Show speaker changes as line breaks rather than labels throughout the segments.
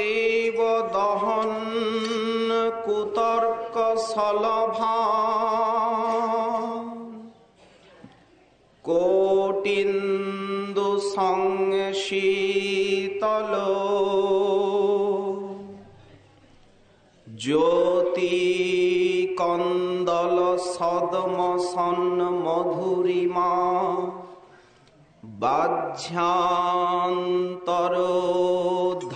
দেব দহন কুতর্ক সলভা কোটিন্দু সংশীতল জ্যোতি কন্দল সদমসন মধুরিমা বাহ্যান্তর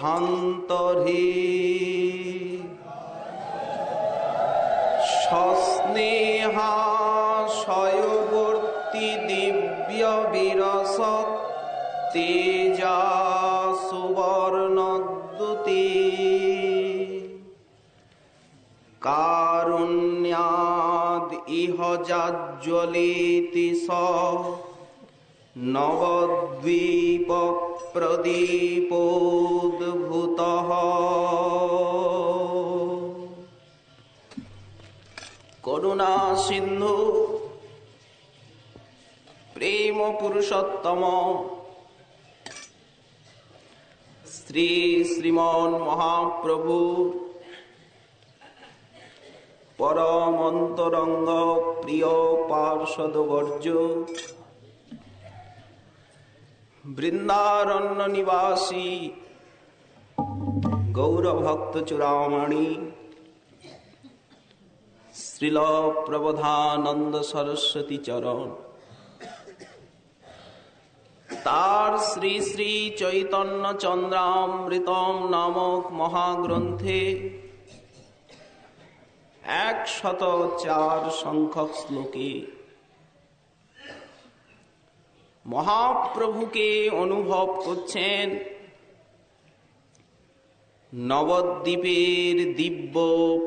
ধান্তরি সস্নেহা শয়বর্তী দিব্য বিরস তেজা সুবর্ণদ্যুতি কারুণ্যাদ ইহ জাজ্জ্বলিতি স নবদ্বীপ প্রদীপোদ্ভূতঃ। করুণা সিন্ধু প্রেম পুরুষোত্তম শ্রী শ্রীমন মহাপ্রভু পরম অন্তরঙ্গ প্রিয় পার্ষদবর্য বৃন্দারণ্য নিবাসী গৌরভক্ত চূড়ামণি শ্রীল প্রবোধানন্দ সরস্বতী চরণ তার শ্রী শ্রী চৈতন্য চন্দ্রামৃতম নামক মহাগ্রন্থে 104 সংখ্যক শ্লোকে মহাপ্রভুকে অনুভব করছেন নবদ্বীপের দিব্য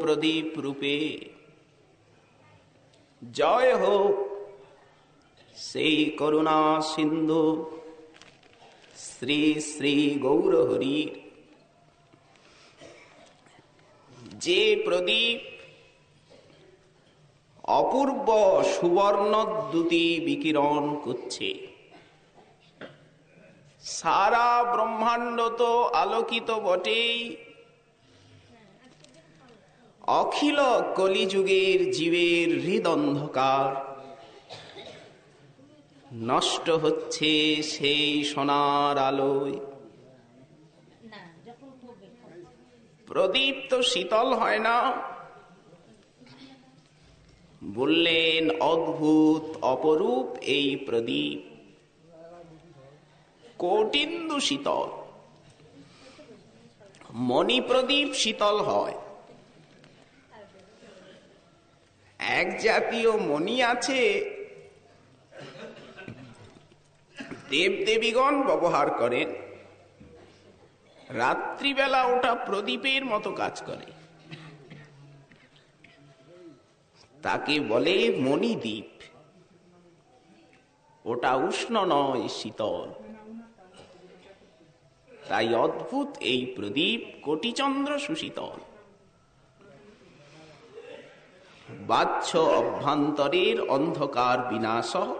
প্রদীপ রূপে। জয় হোক সেই করুণা সিন্ধু শ্রী শ্রী গৌরহরির, যে প্রদীপ অপূর্ব সুবর্ণদ্যুতি বিকিরণ করছে। সারা ব্রহ্মাণ্ড তো আলোকিত বটেই, অখিল কলিযুগের জীবের হৃদন্ধকার নষ্ট হচ্ছে সেই সোনার আলোয়। প্রদীপ তো শীতল হয় না, বললেন অদ্ভুত অপরূপ এই প্রদীপ কোটিন্দু শীতল। মণি প্রদীপ শীতল হয়, এক জাতীয় মণি আছে দেবদেবীগণ ব্যবহার করেন, রাত্রিবেলা ওটা প্রদীপের মতো কাজ করে, তাকে বলে মণিদ্বীপ। ওটা উষ্ণ নয়, শীতল। তাই অদ্ভুত এই প্রদীপ কোটিচন্দ্র সুশীতল। বাহ্য অভ্যন্তরের অন্ধকার বিনাশক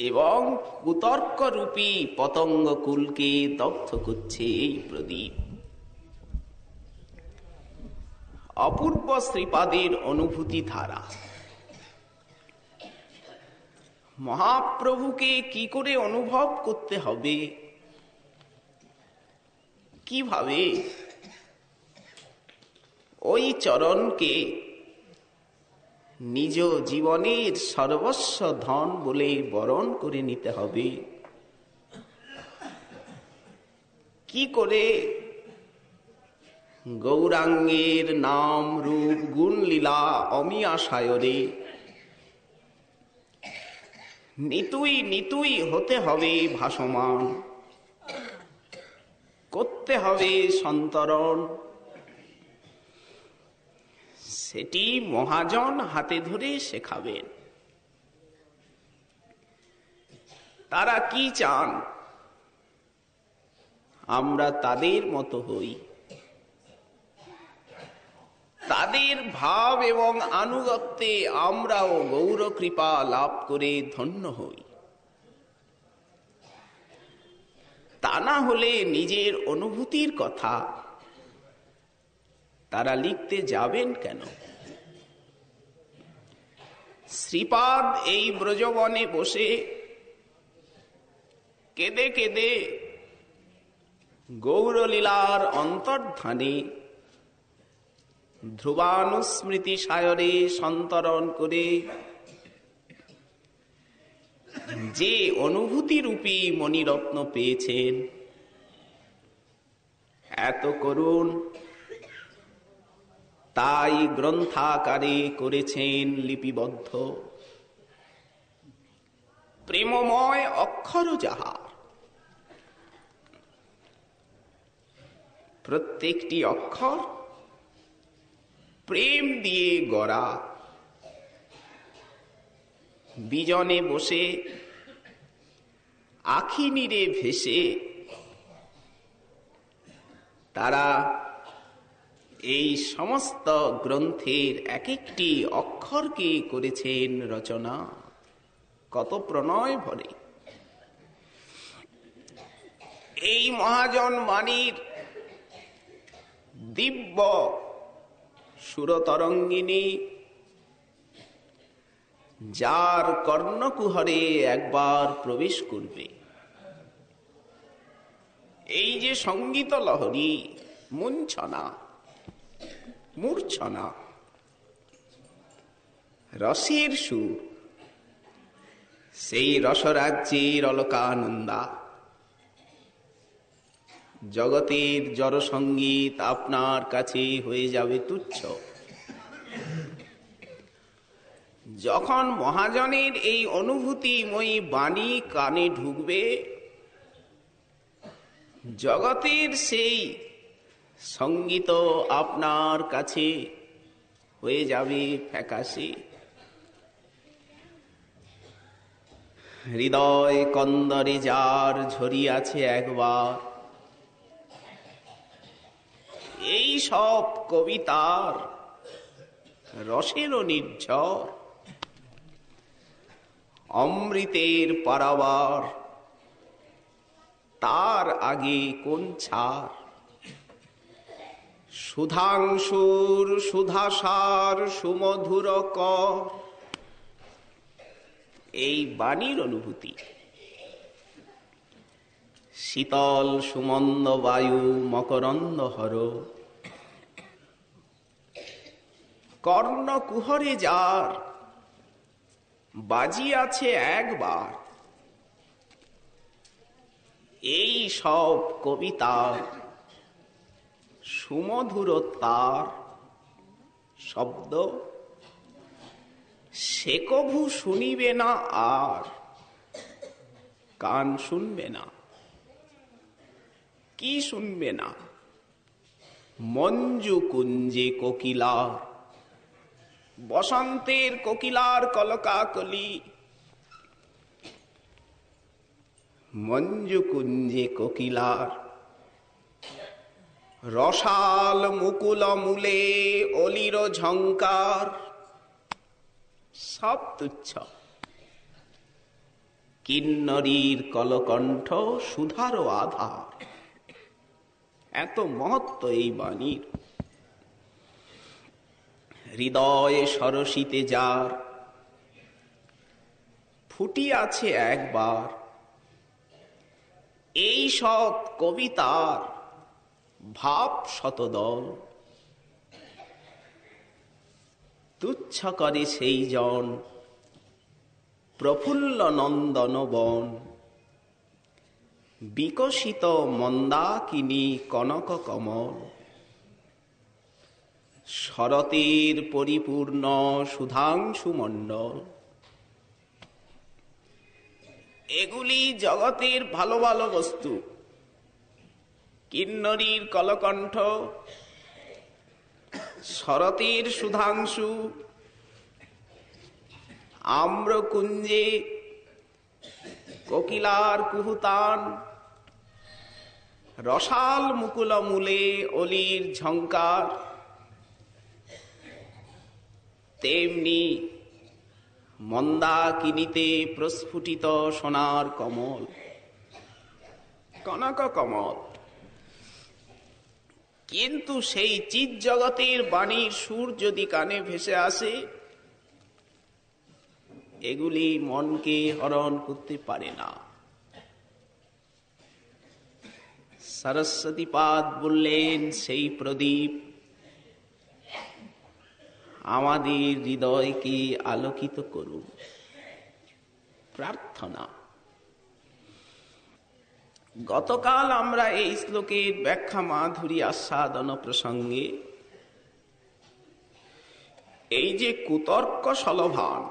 এবং কুতর্ক রূপী পতঙ্গ কুলকে দগ্ধ করছে এই প্রদীপ। অপূর্ব শ্রীপাদের অনুভূতি ধারা। মহাপ্রভুকে কি করে অনুভব করতে হবে, কিভাবে? ওই চরণকে নিজ জীবনের সর্বস্ব ধন বলে বরণ করে নিতে হবে। কি করে? গৌরাঙ্গের নাম রূপ গুণ লীলা অমিয়া সায়রে নিতুই নিতুই হতে হবে ভাসমান, করতে হবে সন্তরণ। সেটি মহাজন হাতে ধরে শেখাবেন। তারা কি চান? আমরা তাদের মতো হই, তাদের ভাব এবং আনুগত্যে আমরাও গৌর কৃপা লাভ করে ধন্য হই। তা না হলে নিজের অনুভূতির কথা তারা লিখতে যাবেন কেন? শ্রীপাদ এই ব্রজবনে বসে কেঁদে কেঁদে গৌরলীলার অন্তর্ধানে ধ্রুবানুস্মৃতি সায়রে সন্তরণ করে যে অনুভূতিরূপী মণিরত্ন পেয়েছেন, এত করুণ, তাই গ্রন্থাকারে করেছেন লিপিবদ্ধ। প্রেমময় অক্ষর যাহার, প্রত্যেকটি অক্ষর প্রেম দিয়ে গড়া। বিজনে বসে আখি নীরে ভেসে তারা এই সমস্ত গ্রন্থের এক একটি অক্ষরকে করেছেন রচনা। কত প্রণয় ভরে! এই মহাজন বাণীর দিব্য সুরতরঙ্গিনী যার কর্ণকুহরে একবার প্রবেশ করবে, এই যে সঙ্গীত লহরী, মুঞ্ছনা, মূর্ছনা, রসের সুর, সেই রসরাজ্যের অলকানন্দা। জগতের জড়সঙ্গীত আপনার কাছে হয়ে যাবে তুচ্ছ। যখন মহাজনের এই অনুভূতিময়ী বাণী কানে ঢুকবে, জগতের সেই সঙ্গীত আপনার কাছে হয়ে যাবে ফ্যাকাশে। হৃদয় কন্দরে যার ঝরিয়াছে একবার, এই সব কবিতার রসেরও নির্ঝর। অমৃতের পারাবার, তার আগে কোন ছাড়? সুধাংশুর সুধাসার সুমধুর কর, এই বাণীর অনুভূতি। শীতল সুমন্দ বায়ু মকরন্দ হর, কর্ণকুহরে যার বাজিয়াছে একবার, এই সব কবিতার সুমধুরতার শব্দ সে কভু শুনিবে না, আর কান শুনবে না। কি শুনবে না? মঞ্জু কুঞ্জে কোকিলার, বসন্তের কোকিলার কলকাকলি। মঞ্জু কুঞ্জে কোকিলার রসাল মুকুল মূলে অলির ঝঙ্কার, সব তুচ্ছ। কিন্নরীর কলকণ্ঠ সুধারও আধার, এত মহত্ব এই বাণীর। হৃদয়ে সরসিতে যার ফুটিয়াছে একবার, এই সৎ কবিতার ভাব শতদল। তুচ্ছ করে সেই জন প্রফুল্ল নন্দন বন, বিকশিত মন্দাকিনী কনক কমল। শরতের পরিপূর্ণ সুধাংশু মণ্ডল, এগুলি জগতের ভালো ভালো বস্তু। কিন্নরীর কলকণ্ঠ, শরতের সুধাংশু, আম্রকুঞ্জে কোকিলার কুহুতান, রসাল মুকুল মূলে অলির ঝঙ্কার, তেমনি মন্দাকিনীতে প্রস্ফুটিত সোনার কমল। কনক কমল। কিন্তু সেই চিৎ জগতের বাণীর সুর যদি কানে ভেসে আসে, এগুলি মনকে হরণ করতে পারে না। সরস্বতীপাদ বললেন, সেই প্রদীপ আমাদের হৃদয়কে আলোকিত করুন। প্রার্থনা। গতকাল আমরা এই শ্লোকের ব্যাখ্যা মাধুরী আস্বাদন প্রসঙ্গে এই যে কুতর্ক সলভান,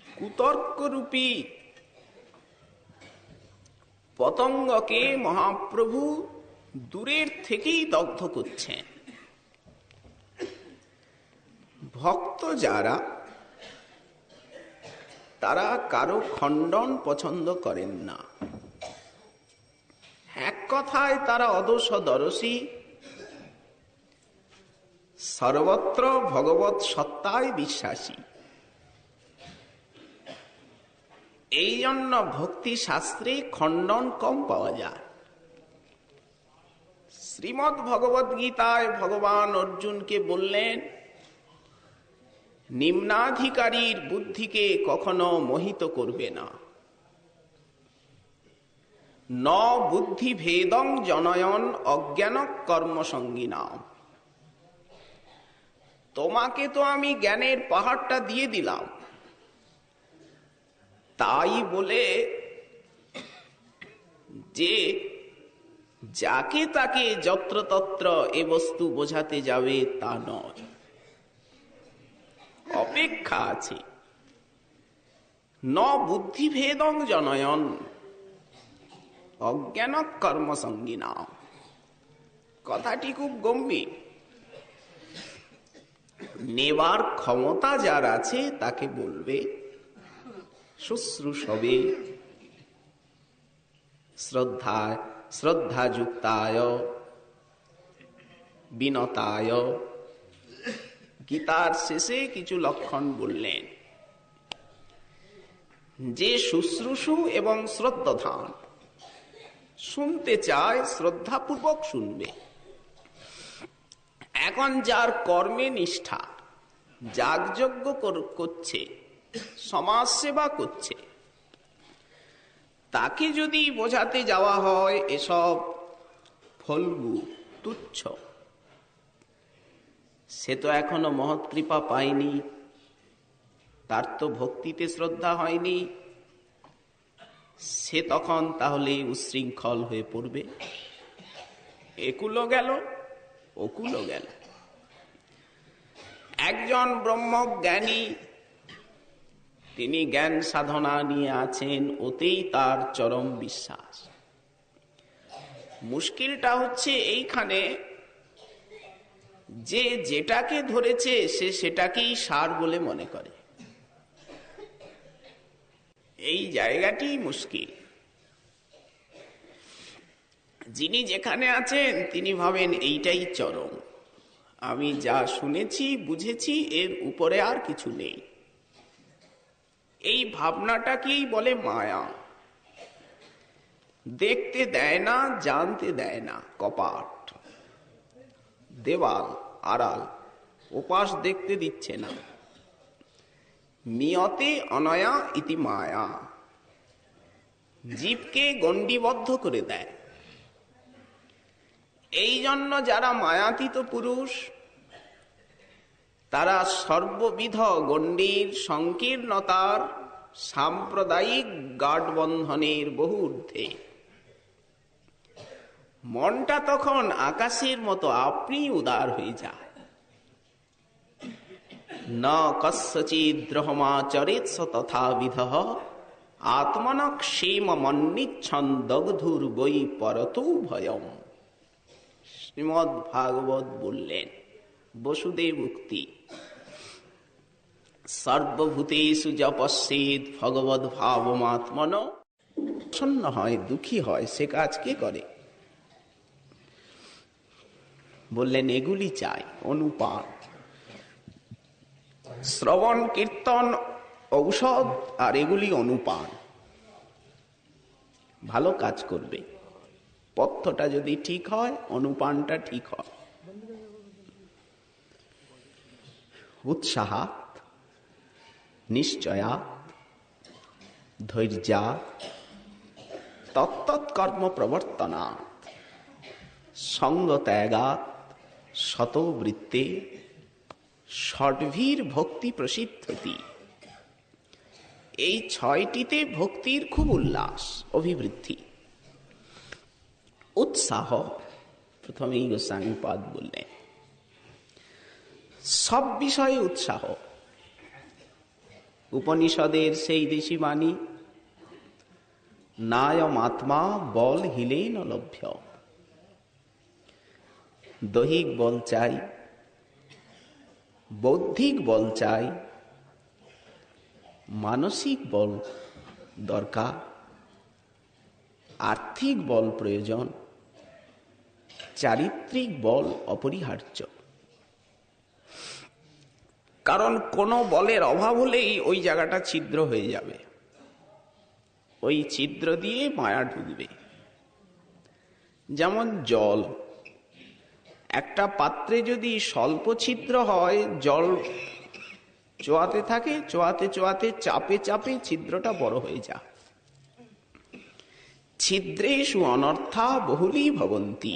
কুতর্করূপী পতঙ্গকে মহাপ্রভু দূরের থেকেই দগ্ধ করছেন। ভক্ত যারা, তারা কারো খণ্ডন পছন্দ করেন না। এক কথায় তারা অদোষদর্শী, সর্বত্র ভগবৎ সত্তায় বিশ্বাসী। এই জন্য ভক্তি শাস্ত্রে খণ্ডন কম পাওয়া যায়। শ্রীমদ্ ভগবদ গীতায় ভগবান অর্জুনকে বললেন, নিম্নাধিকারীর বুদ্ধিকে কখনো মোহিত করবে না। ন বুদ্ধি ভেদং জনয়ন অজ্ঞান কর্মসঙ্গিনাম। তোমাকে তো আমি জ্ঞানের পাহাড়টা দিয়ে দিলাম, তাই বলে যে যাকে তাকে যত্রতত্র এ বস্তু বোঝাতে যাবে তা নয়। অপেক্ষা আছে। ন বুদ্ধিভেদং জনয়ন অজ্ঞান কর্মসঙ্গিনা। কথাটি খুব গম্ভীর। নেবার ক্ষমতা যার আছে তাকে বলবে শুশ্রূষবে শ্রদ্ধাযুক্তায় বিনতায়। গীতার শেষে কিছু লক্ষণ বললেন, যে শুশ্রূষু এবং শ্রদ্ধাধান, শুনতে চায় শ্রদ্ধাপূর্বক শুনবে। এখন যার কর্মে নিষ্ঠা, যাগযজ্ঞ করছে, সমাজ সেবা করছে, তাকে যদি বোঝাতে যাওয়া হয় এসব ফলগু তুচ্ছ, সে তো এখনো মহৎ কৃপা পায়নি, তার তো ভক্তিতে শ্রদ্ধা হয়নি। সে তখন তাহলে উচ্ছৃঙ্খল হয়ে পড়বে। একুলো গেল, ওকুলো গেল। একজন ব্রহ্মজ্ঞানী, তিনি জ্ঞান সাধনা নিয়ে আছেন, ওতেই তার চরম বিশ্বাস। মুশকিলটা হচ্ছে এইখানে যে যেটাকে ধরেছে সে সেটাকেই সার বলে মনে করে। এই জায়গাটি মুশকিল। যিনি যেখানে আছেন তিনি ভাবেন এইটাই চরম, আমি যা শুনেছি বুঝেছি, এর উপরে আর কিছু নেই। এই ভাবনাটাকেই বলে মায়া। দেখতে দেয় না, জানতে দেয় না, কপাট, দেওয়াল, আড়াল, ওপাশ দেখতে দিচ্ছে না। নিয়তে অনয়া ইতি মায়া, জীবকে গণ্ডিবদ্ধ করে দেয়। এই জন্য যারা মায়াতীত পুরুষ, তারা সর্ববিধ গণ্ডির সংকীর্ণতার সাম্প্রদায়িক গাঢ়বন্ধনের বহু ঊর্ধ্বে। মনটা তখন আকাশের মতো আপনি উদার হয়ে যায়। ন কস্যচিৎ দ্রহমাচরেৎ স তথাবিধঃ আত্মনঃ ক্ষেমমন্বিচ্ছন দগ্ধুর বৈ পরতো ভয়ম। শ্রীমদ্ ভাগবত বললেন, বসুদেব উক্তি, সর্বভূতেষু যপস্যেৎ ভগবদ্ ভাবমাত্মন। প্রসন্ন হয়, দুঃখী হয়, সে কাজ কে করে? বললেন এগুলি চাই, অনুপান। শ্রবণ কীর্তন ঔষধ, আর এগুলি অনুপান। ভালো কাজ করবে। পথ্যটা যদি ঠিক হয়, অনুপানটা ঠিক হয়। উৎসাহাৎ, নিশ্চয়াৎ, ধৈর্যাৎ, তত্তৎকর্ম প্রবর্তনাৎ, সঙ্গত্যাগাৎ, শতবৃত্তে, ষড্ভীর ভক্তি প্রসিদ্ধতি। এই ছয়টিতে ভক্তির খুব উল্লাস, অভিবৃদ্ধি। উৎসাহ, প্রথমেই গোস্বামীপাদ বললেন, সব বিষয়ে উৎসাহ। উপনিষদের সেই ঋষি বাণী, নায়মাত্মা বল হিলেন লভ্য। দৈহিক বল চাই, বৌদ্ধিক বল চাই, মানসিক বল দরকার, আর্থিক বল প্রয়োজন, চারিত্রিক বল অপরিহার্য। কারণ কোন বলের অভাব হলেই ওই জায়গাটা ছিদ্র হয়ে যাবে, ওই ছিদ্র দিয়ে মায়া ঢুকবে। যেমন জল, একটা পাত্রে যদি স্বল্প ছিদ্র হয়, জল চোয়াতে থাকে, চোয়াতে চোয়াতে চাপে চাপে ছিদ্রটা বড় হয়ে যায়। ছিদ্রেষু অনর্থা বহুলী ভবন্তি,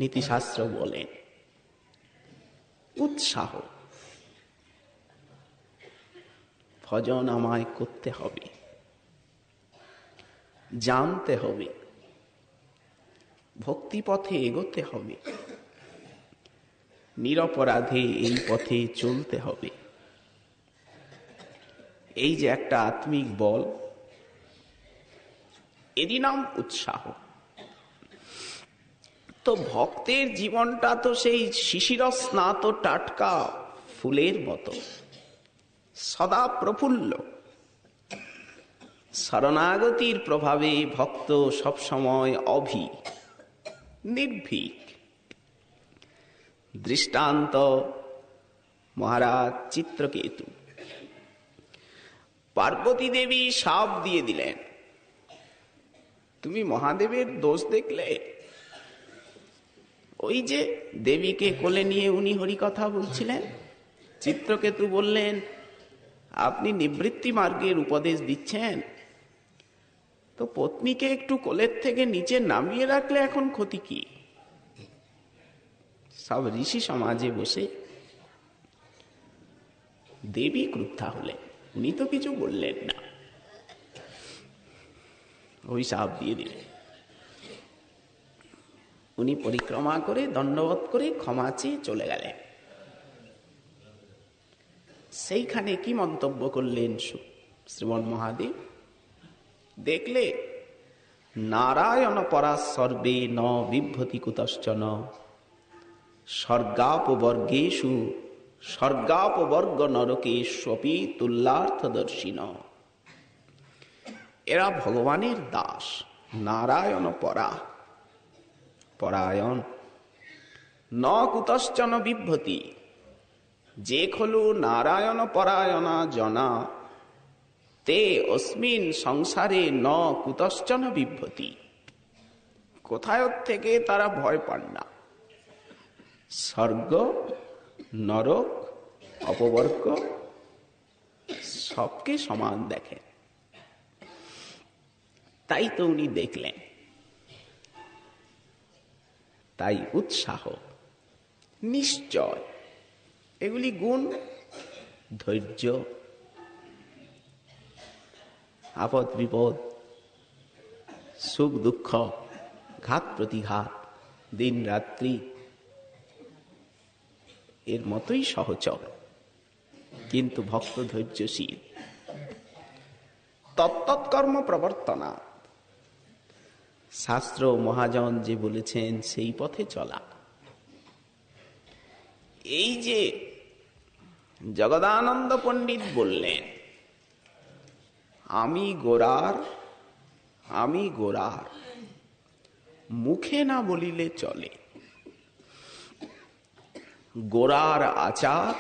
নীতিশাস্ত্র বলেন। উৎসাহ, ভজন আমায় করতে হবে, জানতে হবে, ভক্তি পথে এগোতে হবে, নিরপরাধে এই পথে চলতে হবে। এই যে একটা আত্মিক বল, এরই নাম উৎসাহ। তো ভক্তের জীবনটা তো সেই শিশির স্নাত টাটকা ফুলের মতো, সদা প্রফুল্ল। শরণাগতির প্রভাবে ভক্ত সবসময় নির্ভীক। দৃষ্টান্ত মহারাজ চিত্রকেতু। পার্বতী দেবী শাপ দিয়ে দিলেন, তুমি মহাদেবের দোষ দেখলে? ওই যে দেবীকে কোলে নিয়ে উনি হরিকথা বলছিলেন, চিত্রকেতু বললেন, আপনি নিবৃত্তি মার্গের উপদেশ দিচ্ছেন, তো পত্নীকে একটু কোলের থেকে নিচে নামিয়ে রাখলে এখন ক্ষতি কি? সব ঋষি সমাজে বসে দেবী ক্রুদ্ধা হলেন, উনি তো কিছু বললেন না, ওই শাপ দিয়ে দিলেন। উনি পরিক্রমা করে দণ্ডবোধ করে ক্ষমা চেয়ে চলে গেলেন। সেইখানে কি মন্তব্য করলেন শ্রীমন মহাদেব? দেখলে, নারায়ণ পরা সর্বে ন বিভ্রতি কুতশ্চন, স্বর্গাপবর্গেষু স্বর্গাপবর্গ নরকেষ্বপি তুল্যার্থদর্শিন। এরা ভগবানের দাস, নারায়ণ পরায়ণ, ন কুতশ্চন বিভ্রতি। যে খলু নারায়ণ পরায়ণা জনা, তে অস্মিন সংসারে ন কুতশ্চন বিভ্রতি। কোথায় থেকে তারা ভয় পান না, স্বর্গ নরক অপবর্গ সবকে সমান দেখেন। তাই তো উনি দেখলেন। তাই উৎসাহ, নিশ্চয়, এগুলি গুণ। ধৈর্য, আপদ বিপদ, সুখ দুঃখ, ঘাত প্রতিঘাত, দিন রাত্রি এর মতোই সহচর, কিন্তু ভক্ত ধৈর্যশীল। তত্তৎকর্ম প্রবর্তনা, শাস্ত্র মহাজন যে বলেছেন সেই পথে চলা। এই যে জগদানন্দ পণ্ডিত বললেন, আমি গোরার, মুখে না বলিলে চলে। গোরার আচার,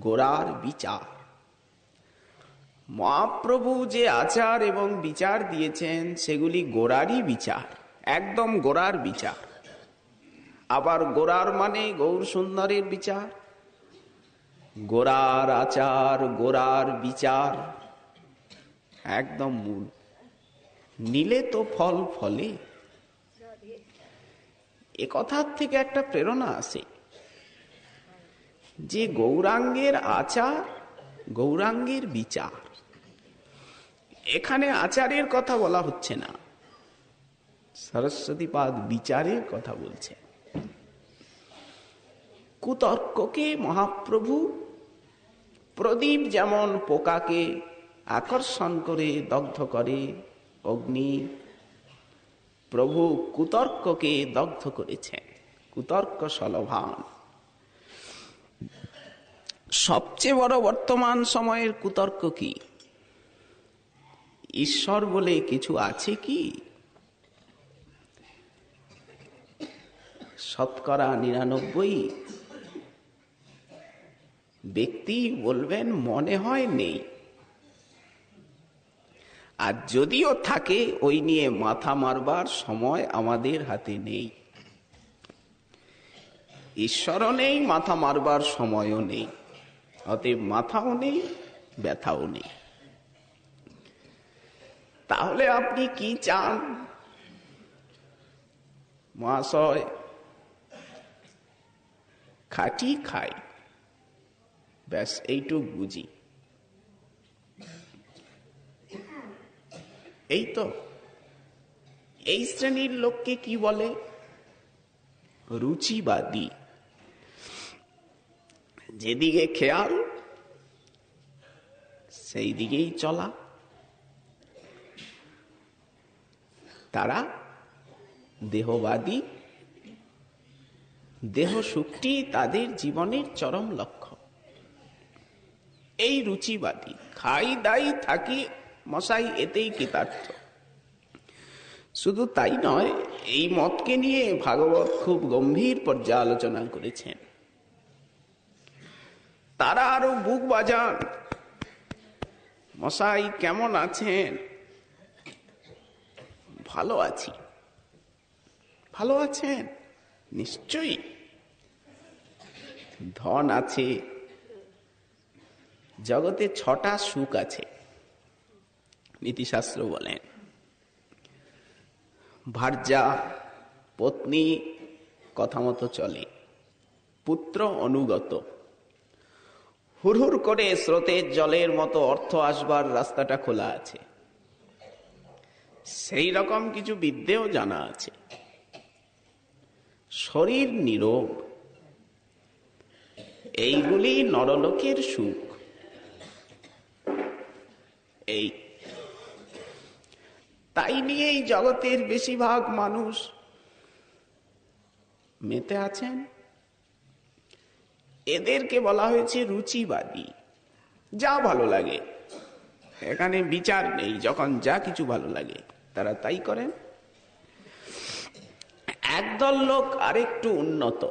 গোরার বিচার, মহাপ্রভু যে আচার এবং বিচার দিয়েছেন সেগুলি গোড়ারই বিচার, একদম গোড়ার বিচার। আবার গোড়ার মানে গৌর সুন্দরের বিচার, গোড়ার আচার, গোড়ার বিচার একদম মূল। নিলে তো ফল ফলে, এ কথার থেকে একটা প্রেরণা আসে যে গৌরাঙ্গের আচার, গৌরাঙ্গের বিচার। এখানে আচারের কথা বলা হচ্ছে না, সরস্বতীপাদ বিচারের কথা বলছে। কুতর্ককে মহাপ্রভু প্রদীপ যেমন পোকাকে আকর্ষণ করে দগ্ধ করে অগ্নি, প্রভু কুতর্ককে দগ্ধ করেছেন, কুতর্ক সলভান। সবচেয়ে বড় বর্তমান সময়ের কুতর্ক কি? ঈশ্বর বলে কিছু আছে কি? শতকরা 99 ব্যক্তি বলবেন মনে হয় নেই, আর যদিও থাকে ওই নিয়ে মাথা মারবার সময় আমাদের হাতে নেই। ঈশ্বরও নেই, মাথা মারবার সময়ও নেই, অতএব মাথাও নেই, ব্যথাও নেই। তাহলে আপনি কি চান? মহাশয় খাটি খাই, ব্যাস এইটুক বুঝি, এই তো। এই শ্রেণীর লোককে কি বলে? রুচিবাদী। যেদিকে খেয়াল সেই দিকেই চলা। তারা দেহবাদী, দেহ সুখটি তাদের জীবনের চরম লক্ষ্য। এই রুচিবাদী, খাই দাই থাকি মশাই, এতেই কৃতার্থ। শুধু তাই নয়, এই মতকে নিয়ে ভাগবত খুব গম্ভীর পর্যালোচনা করেছেন। তারা আরো বুক বাজান, মশাই কেমন আছেন? ভালো আছি। ভালো আছেন? নিশ্চয়ই। ধন আছে, জগতে 6টা সুখ আছে, নীতিশাস্ত্র বলেন। ভার্যা পত্নী কথা মতো চলে, পুত্র অনুগত, হুড়হুড় করে স্রোতের জলের মতো অর্থ আসবার রাস্তাটা খোলা আছে, সেই রকম কিছু বিদ্যেও জানা আছে। শরীর নীরোগ, এইগুলি নরলোকের সুখ। এই তাই নিয়েই জগতের বেশিরভাগ মানুষ মেতে আছেন। এদেরকে বলা হয়েছে রুচিবাদী। যা ভালো লাগে, এখানে বিচার নেই, যখন যা কিছু ভালো লাগে তারা তাই করেন। একদল লোক আরেকটু উন্নত,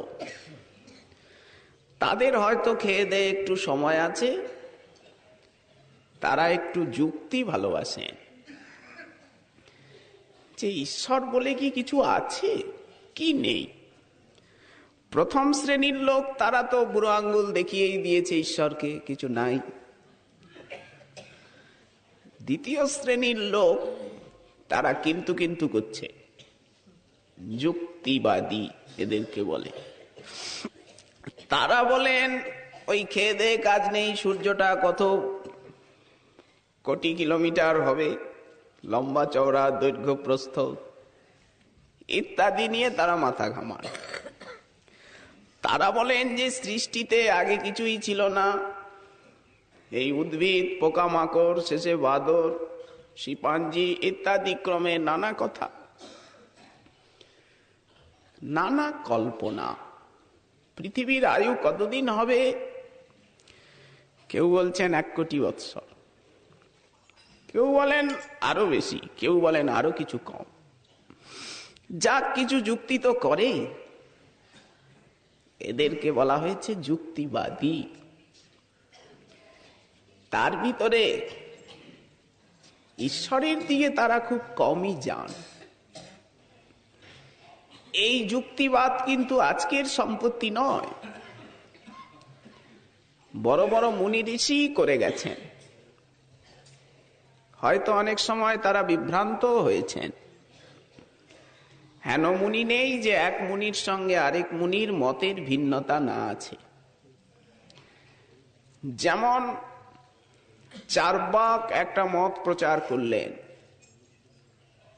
তাদের হয়তো খেয়ে দেয়ে একটু সময় আছে, তারা একটু যুক্তি ভালোবাসেন যে ঈশ্বর বলে কি কিছু আছে কি নেই। প্রথম শ্রেণীর লোক তারা তো বুড়ো আঙ্গুল দেখিয়েই দিয়েছে ঈশ্বরকে, কিছু নাই। দ্বিতীয় শ্রেণীর লোক তারা কিন্তু কিন্তু করছে, যুক্তিবাদী এদেরকে বলে। তারা বলেন ওই খেয়ে দেয়ে কাজ নেই, সূর্যটা কত কোটি কিলোমিটার হবে, লম্বা চওড়া দৈর্ঘ্য প্রস্থ ইত্যাদি নিয়ে তারা মাথা ঘামান। তারা বলেন যে সৃষ্টিতে আগে কিছুই ছিল না, এই উদ্ভিদ, পোকামাকড়, শেষে বাদর, শিম্পাঞ্জি ইত্যাদি ক্রমে নানা কথা, নানা কল্পনা। পৃথিবীর আয়ু কতদিন হবে? কেউ বলছেন 1 কোটি বৎসর, কেউ বলেন আরো বেশি, কেউ বলেন আরো কিছু কম। যা কিছু যুক্তি তো করে। এদেরকে বলা হয়েছে যুক্তিবাদী। তার ভিতরে ঈশ্বরের দিকে তারা খুব কমই যান। এই যুক্তিবাদ কিন্তু আজকের সম্পত্তি নয়, বড় বড় মুনি ঋষি করে গেছেন। হয়তো অনেক সময় তারা বিভ্রান্ত হয়েছেন। হেন মুনি নেই যে এক মুনির সঙ্গে আরেক মুনির মতের ভিন্নতা না আছে। যেমন চার্বাক একটা মত প্রচার করলেন,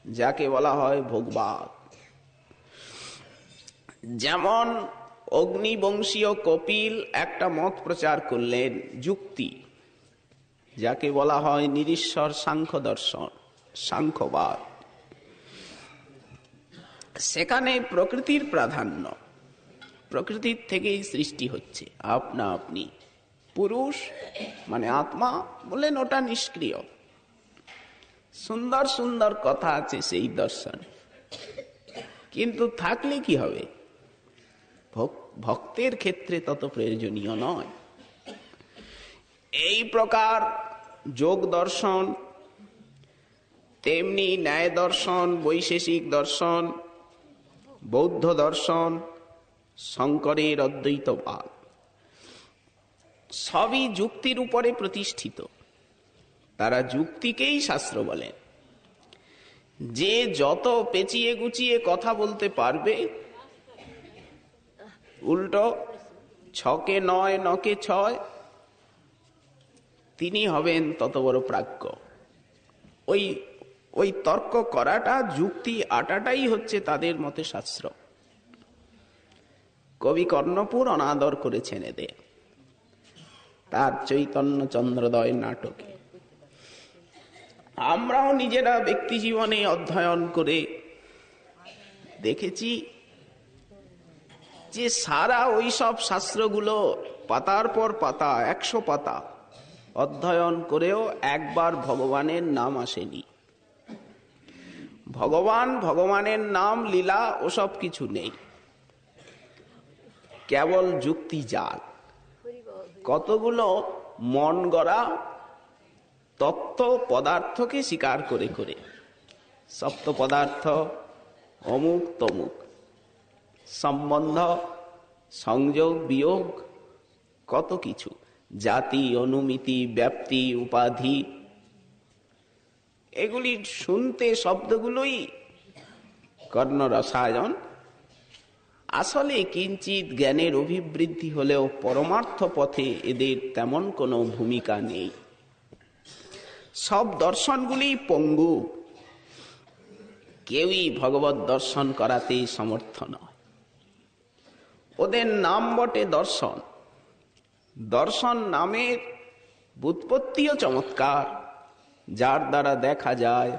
যাকে বলা হয় ভোগবাদ। যেমন অগ্নিবংশীয় কপিল একটা মত প্রচার করলেন, যুক্তি, যাকে বলা হয় নিরীশ্বর সাংখ্য দর্শন, সাংখ্যবাদ। সেখানে প্রকৃতির প্রাধান্য, প্রকৃতির থেকেই সৃষ্টি হচ্ছে আপনা আপনি। পুরুষ মানে আত্মা বলেন ওটা নিষ্ক্রিয়। সুন্দর সুন্দর কথা আছে সেই দর্শন, কিন্তু থাকলে কি হবে? ভক্তের ক্ষেত্রে তত প্রয়োজনীয় নয়। এই প্রকার যোগ দর্শন, তেমনি ন্যায় দর্শন, বৈশেষিক দর্শন, বৌদ্ধ দর্শন, শঙ্করের অদ্বৈতবাদ সবই যুক্তির উপরে প্রতিষ্ঠিত। তারা যুক্তিকেই শাস্ত্র বলেন। যে যত পেঁচিয়ে গুছিয়ে কথা বলতে পারবে, উল্টো ছকে নয় নকে ছয়, তিনি হবেন তত বড় প্রাজ্ঞ। ওই তর্ক করাটা, যুক্তি আটাটাই হচ্ছে তাদের মতে শাস্ত্র। কবি কর্ণপুর অনাদর করেছেন এদের তার চৈতন্য চন্দ্রোদয় নাটকে। আমরাও নিজেরা ব্যক্তি জীবনে অধ্যয়ন করে দেখেছি যে সারা ওই সব শাস্ত্রগুলো পাতার পর পাতা, 100 পাতা অধ্যয়ন করেও একবার ভগবানের নাম আসেনি। ভগবানের নাম, লীলা ওসব কিছু নেই, কেবল যুক্তি জাল। কতগুলো মন গড়া তত্ত্ব পদার্থকে স্বীকার করে করে, সপ্ত পদার্থ, অমুক তমুক, সম্বন্ধ, সংযোগ বিয়োগ, কত কিছু, জাতি, অনুমিতি, ব্যাপ্তি, উপাধি, এগুলি শুনতে শব্দগুলোই কর্ণরসায়ন। আসলে কিঞ্চিত জ্ঞানের অভিবৃদ্ধি হলেও পরমার্থ পথে এদের তেমন কোনো ভূমিকা নেই। সব দর্শনগুলি পঙ্গু, কেউই ভগবত দর্শন করাতে সমর্থ নয়। ওদের নাম বটে দর্শন, দর্শন নামের ব্যুৎপত্তিও চমৎকার, যার দ্বারা দেখা যায়,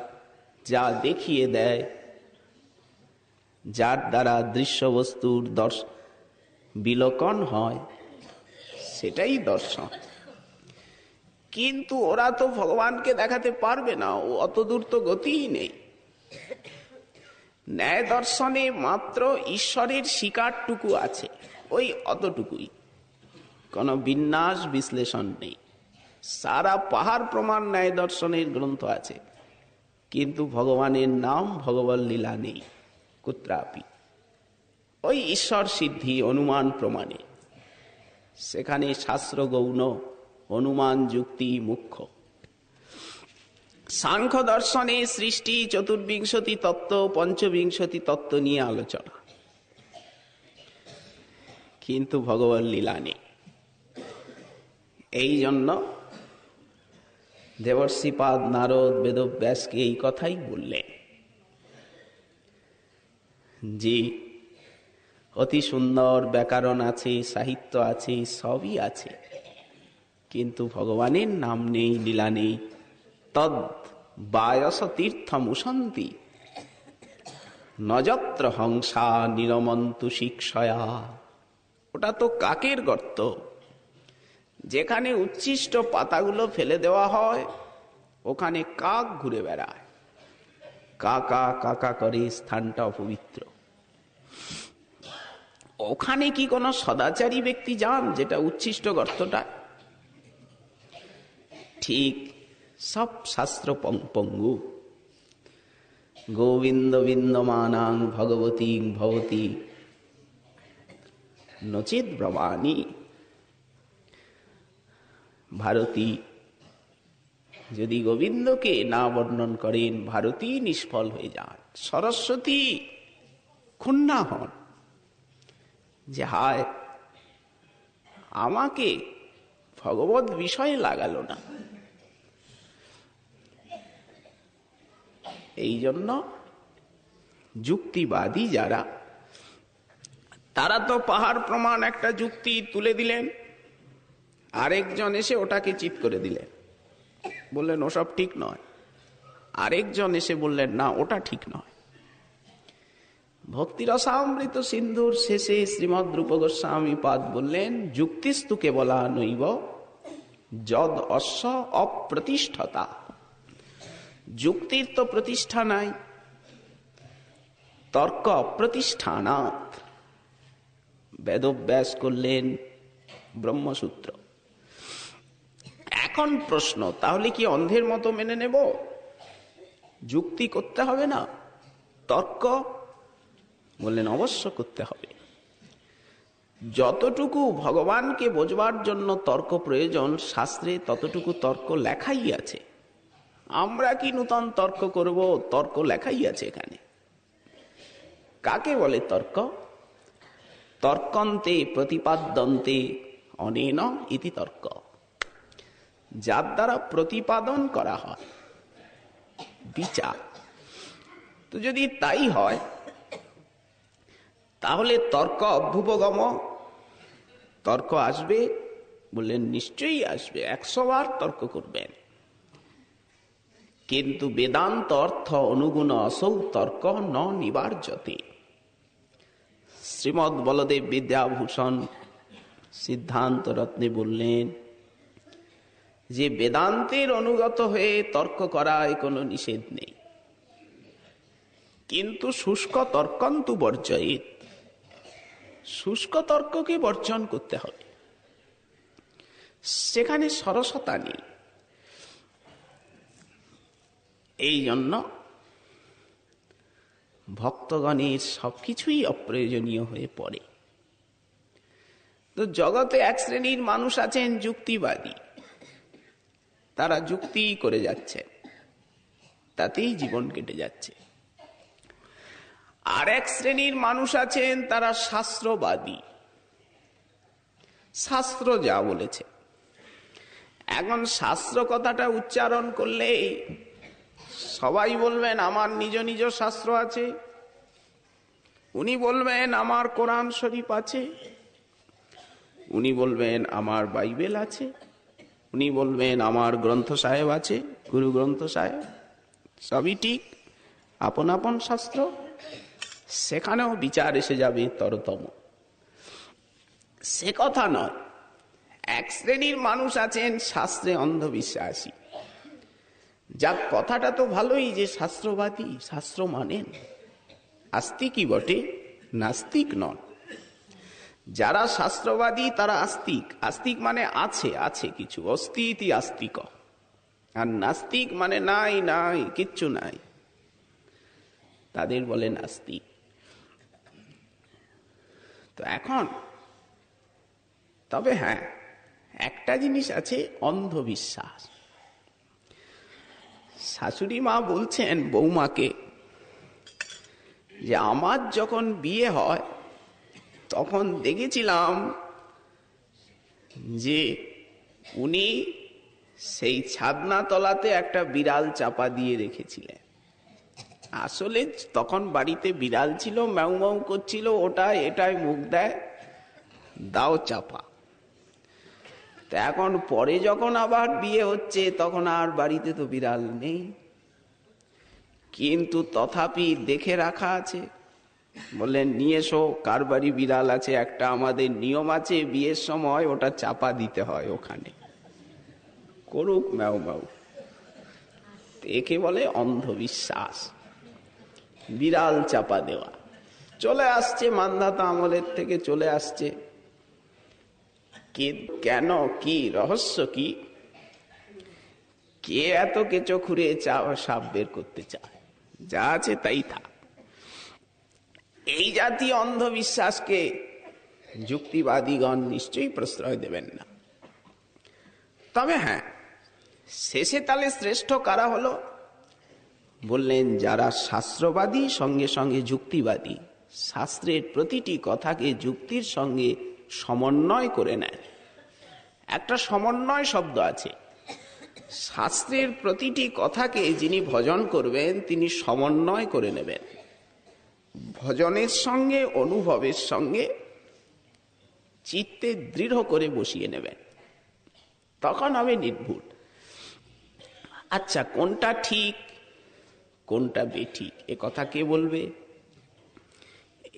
যা দেখিয়ে দেয়, যার দ্বারা দৃশ্যবস্তুর বিলোকন হয়, সেটাই দর্শন। কিন্তু ওরা তো ভগবানকে দেখাতে পারবে না, ও অত দূর তো গতিই নেই। ন্যায় দর্শনে মাত্র ঈশ্বরের স্বীকারটুকু আছে, ওই অতটুকুই, কোনো বিন্যাস বিশ্লেষণ নেই। সারা পাহাড় প্রমাণ ন্যায় দর্শনের গ্রন্থ আছে, কিন্তু ভগবানের নাম, ভগবত লীলা নেই কুত্রাপি। ওই ঈশ্বর সিদ্ধি অনুমান প্রমাণে, সেখানে শাস্ত্র গৌণ, অনুমান যুক্তি মুখ্য। সাংখ্য দর্শনে সৃষ্টি, চতুর্বিংশতি তত্ত্ব, পঞ্চবিংশতি তত্ত্ব নিয়ে আলোচনা, কিন্তু ভগবত লীলা নেই। এই জন্য দেবর্ষিপাদ নারদ বেদব্যাসকে এই কথাই বললেন যে অতি সুন্দর ব্যাকরণ আছে, সাহিত্য আছে, সবই আছে, কিন্তু ভগবানের নাম নেই, লীলা নেই। তদ বায়স তীর্থমুসন্তি নযত্র হংসা নিরমন্তু শিক্ষয়া। ওটা তো কাকের গর্ত, যেখানে উচ্ছিষ্ট পাতাগুলো ফেলে দেওয়া হয়, ওখানে কাক ঘুরে বেড়ায়, কাকা কাকা করে, স্থানটা অপবিত্র। ওখানে কি কোনো সদাচারী ব্যক্তি যান, যেটা উচ্ছিষ্ট গর্তটা? ঠিক সব শাস্ত্র পঙ্গু। গোবিন্দ বিন্দমানাং ভগবতী ভবতী নচিত ব্রবাণী। ভারতী যদি গোবিন্দকে না বর্ণন করেন, ভারতী নিষ্ফল হয়ে যান। সরস্বতী ক্ষুণ্ণা হন যে হায়, আমাকে ভগবত বিষয়ে লাগালো না। এই জন্য যুক্তিবাদী যারা, তারা তো পাহাড় প্রমাণ একটা যুক্তি তুলে দিলেন, আরেকজন এসে ওটাকে চিৎ করে দিলেন, বললেন ওসব ঠিক নয়। আরেকজন এসে বললেন না, ওটা ঠিক নয়। ভক্তি রসামৃত সিন্ধুর শেষে শ্রীমদ রূপ গোস্বামী পাদ বললেন, যুক্তিস্তু কেবলা নৈব যদ অশ্ব অপ্রতিষ্ঠতা। যুক্তির তো প্রতিষ্ঠা নাই, তর্ক অপ্রতিষ্ঠানাৎ। বেদব্যাস করলেন ব্রহ্মসূত্র। এখন প্রশ্ন, তাহলে কি অন্ধের মতো মেনে নেব? যুক্তি করতে হবে না? তর্ক? বললেন অবশ্য করতে হবে। যতটুকু ভগবানকে বোঝবার জন্য তর্ক প্রয়োজন, শাস্ত্রে ততটুকু তর্ক লেখাই আছে। আমরা কি নূতন তর্ক করব? তর্ক লেখাই আছে এখানে। কাকে বলে তর্ক? তর্কন্তে প্রতিপাদ্যন্তে অনেন ইতি তর্ক। যার দ্বারা প্রতিপাদন করা হয় বিচার। তো যদি তাই হয়, তাহলে তর্ক অভ্যুপগম, তর্ক আসবে? বললেন নিশ্চয়ই আসবে, 100 বার তর্ক করবেন। কিন্তু বেদান্ত অর্থ অনুগুণ অসৌ তর্ক ন নিবার্যতে। শ্রীমৎ বলদেব বিদ্যাভূষণ সিদ্ধান্ত রত্নে বললেন যে বেদান্তের অনুগত হয়ে তর্ক করায় কোনো নিষেধ নেই, কিন্তু শুষ্ক তর্কন্তু বর্জয়িত। শুষ্ক তর্ককে বর্জন করতে হবে, সেখানে সরসতা নেই। এই জন্য ভক্তগণের সবকিছুই অপ্রয়োজনীয় হয়ে পড়ে। তো জগতে এক শ্রেণীর মানুষ আছেন যুক্তিবাদী, তারা যুক্তি করে যাচ্ছে, তাতেই জীবন কেটে যাচ্ছে। আর এক শ্রেণীর মানুষ আছেন তারা শাস্ত্রবাদী, শাস্ত্র যা বলেছে। এখন শাস্ত্র কথাটা উচ্চারণ করলেই সবাই বলবেন আমার নিজ নিজ শাস্ত্র আছে, উনি বলবেন আমার কোরআন শরীফ আছে, উনি বলবেন আমার বাইবেল আছে, উনি বলবেন আমার গ্রন্থ সাহেব আছে, গুরু গ্রন্থ সাহেব। সবই ঠিক, আপন আপন শাস্ত্র। সেখানেও বিচার এসে যাবে তরতম। সে কথা নয়। এক শ্রেণীর মানুষ আছেন শাস্ত্রে অন্ধবিশ্বাসী, যার কথাটা তো ভালোই যে শাস্ত্রবাদী, শাস্ত্র মানেন, আস্তিকই বটে, নাস্তিক নন। যারা শাস্ত্রবাদী তারা আস্তিক। আস্তিক মানে আছে, আছে কিছু, অস্তিতি আস্তিক। আর নাস্তিক মানে নাই, নাই, কিচ্ছু নাই, তাদের বলে নাস্তিক। তো এখন তবে হ্যাঁ, একটা জিনিস আছে, অন্ধবিশ্বাস। শাশুড়ি মা বলছেন বৌমাকে যে আমার যখন বিয়ে হয় তখন দেখেছিলাম যে উনি সেই ছাদনা তলাতে একটা বিড়াল চাপা দিয়ে রেখেছিলেন। আসলে তখন বাড়িতে বিড়াল ছিল, ম্যাউ ম্যাউ করছিল, ওটা এটাই মুখ দেয়, দাও চাপা। তো এখন পরে যখন আবার বিয়ে হচ্ছে তখন আর বাড়িতে তো বিড়াল নেই, কিন্তু তথাপি দেখে রাখা আছে। বললেন নিয়ে এসো, কার বাড়ি বিড়াল আছে, একটা আমাদের নিয়ম আছে, বিয়ের সময় ওটা চাপা দিতে হয়, ওখানে করুক ম্যাউ ম্যাউ। একে বলে অন্ধবিশ্বাস, বিড়াল চাপা দেওয়া। চলে আসছে, মান্ধাতা আমলের থেকে চলে আসছে। কেন, কি রহস্য কি? কে এত কেঁচো খুঁড়ে সাপ বের করতে চায়? যা আছে তাই থাক। এই জাতীয় অন্ধবিশ্বাসকে যুক্তিবাদীগণ নিশ্চয়ই প্রশ্রয় দেবেন না। তবে হ্যাঁ, শেষে তাহলে শ্রেষ্ঠ কারা হলো? বললেন যারা শাস্ত্রবাদী সঙ্গে সঙ্গে যুক্তিবাদী, শাস্ত্রের প্রতিটি কথাকে যুক্তির সঙ্গে সমন্বয় করে নেয়। একটা সমন্বয় শব্দ আছে। শাস্ত্রের প্রতিটি কথাকে যিনি ভজন করবেন তিনি সমন্বয় করে নেবেন, ভজনের সঙ্গে অনুভবের সঙ্গে চিত্তে দৃঢ় করে বসিয়ে নেবেন, তখন হবে নির্ভুল। আচ্ছা, কোনটা ঠিক কোনটা বেঠিক এ কথা কে বলবে?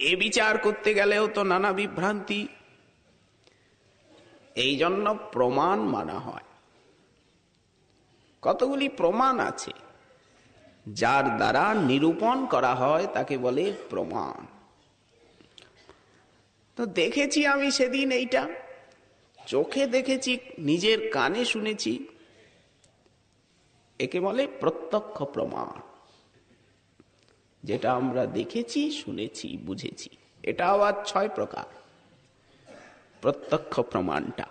এ বিচার করতে গেলেও তো নানা বিভ্রান্তি। এই জন্য প্রমাণ মানা হয়। কতগুলি প্রমাণ আছে যার দ্বারা নিরূপণ করা হয় তাকে বলে প্রমাণ। তো দেখেছি আমি সেদিন, এইটা চোখে দেখেছি, নিজের কানে শুনেছি, একে বলে প্রত্যক্ষ প্রমাণ। যেটা আমরা দেখেছি, শুনেছি, বুঝেছি, এটা আবার 6 প্রকার প্রত্যক্ষ প্রমাণটা।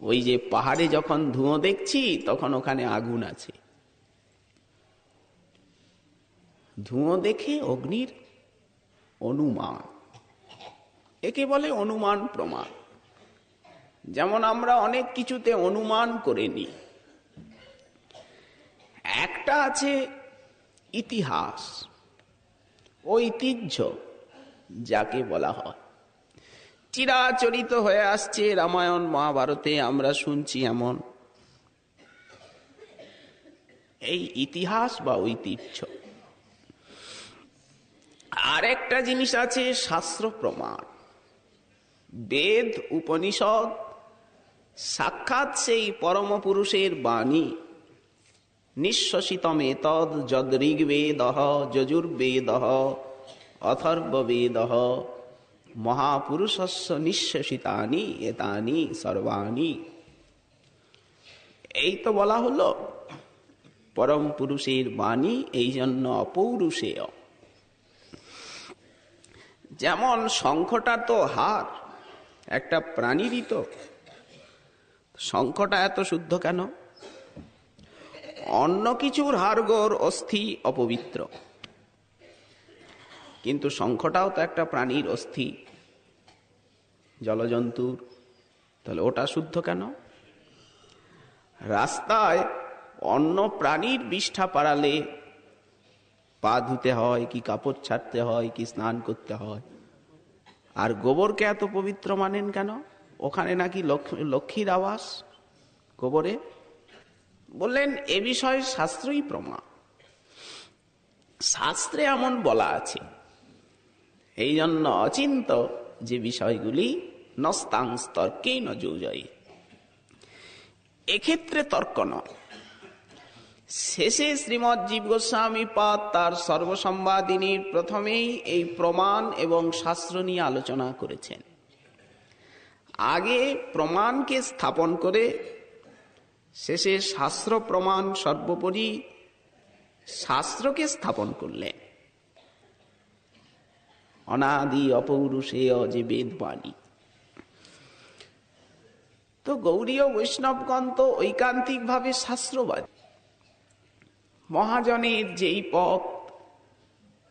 ওই যে পাহাড়ে যখন ধুঁয়ো দেখছি তখন ওখানে আগুন আছে, ধুঁয়ো দেখে অগ্নির অনুমান, একে বলে অনুমান প্রমাণ। যেমন আমরা অনেক কিছুতে অনুমান করে নিই। একটা আছে ইতিহাস, ঐতিহ্য যাকে বলা হয়, চিরাচরিত হয়ে আসছে রামায়ণ মহাভারতে আমরা শুনছি এমন, এই ইতিহাস বা ঐতিহ্য। আরেকটা জিনিস আছে শাস্ত্র প্রমাণ, বেদ উপনিষদ সাক্ষাৎ সেই পরম পুরুষের বাণী। নিঃশ্বসিতম এতদ যদ ঋগ্বেদঃ যজুর্বেদঃ অথর্ববেদঃ মহাপুরুষস্য নিঃশ্বসিতানি এতানি সর্বাণি। এই তো বলা হলো পরম পুরুষের বাণী, এই জন্য অপৌরুষেয়। যেমন শঙ্খটা তো হার, একটা প্রাণীরই তো। শঙ্খটা এত শুদ্ধ কেন? অন্য কিছুর হাড়গোড় অস্থি অপবিত্র, কিন্তু শঙ্খটাও তো একটা প্রাণীর অস্থি, জলজন্তুর, তাহলে ওটা শুদ্ধ কেন? রাস্তায় অন্য প্রাণীর বিষ্ঠা পাড়ালে পা ধুতে হয় কি কাপড় ছাড়তে হয় কি স্নান করতে হয়, আর গোবরকে এত পবিত্র মানেন কেন? ওখানে নাকি লক্ষ্মীর আবাস গোবরে। বললেন এ বিষয়ে শাস্ত্রই প্রমাণ, শাস্ত্রে এমন বলা আছে। এই জন্য অচিন্ত যে বিষয়গুলি নস্তাংস তর্কে ন যৌজয়ে, এক্ষেত্রে তর্ক নয়। শেষে শ্রীমৎ জীব গোস্বামী পাদ তার সর্বসম্বাদিনীর প্রথমেই এই প্রমাণ এবং শাস্ত্র নিয়ে আলোচনা করেছেন। আগে প্রমাণকে স্থাপন করে শেষে শাস্ত্র প্রমাণ সর্বোপরি শাস্ত্রকে স্থাপন করলেন। অনাদি অপৌরুষেয় যে বেদবাণী। তো গৌড়ীয় বৈষ্ণবগণ তো ঐকান্তিক ভাবে শাস্ত্রবাদী। মহাজনের যেই পথ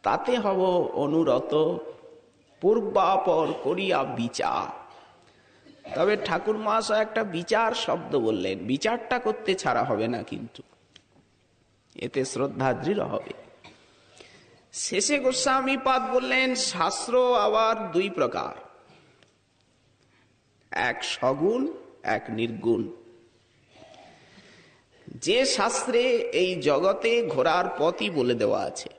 তাতে হব অনুরত, পূর্বাপর করিয়া বিচার। তবে ঠাকুর মহাশয় একটা বিচার শব্দ বললেন, বিচারটা করতে ছাড়া হবে না, কিন্তু এতে শ্রদ্ধা দৃঢ় হবে। শেষে গোস্বামীপাদ বললেন শাস্ত্র আবার 2 প্রকার, এক সগুণ এক নির্গুণ। যে শাস্ত্রে এই জগতে ঘোরার পথই বলে দেওয়া আছে,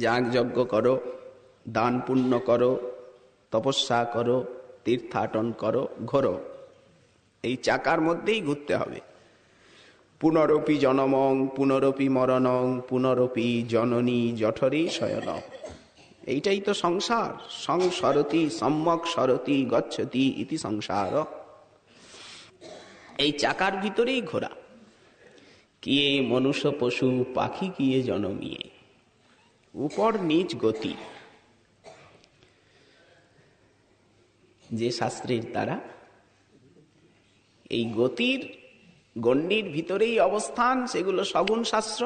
যাগযজ্ঞ করো, দান পুণ্য করো, তপস্যা করো, তীর্থাটন করো, ঘোরো, এই চাকার মধ্যেই ঘুরতে হবে। পুনরপি জনমং পুনরপি মরণং পুনরপি জননী জঠরে শয়ন। এইটাই তো সংসার। সংসরতি সম্যক সরতি গচ্ছতি ইতি সংসার। এই চাকার ভিতরেই ঘোরা। কিয়ে মনুষ্য পশু পাখি কিয়ে জনমিয়ে, উপর নিচ গতি। যে শাস্ত্রের দ্বারা এই গতির গণ্ডির ভিতরেই অবস্থান, সেগুলো সগুণ শাস্ত্র।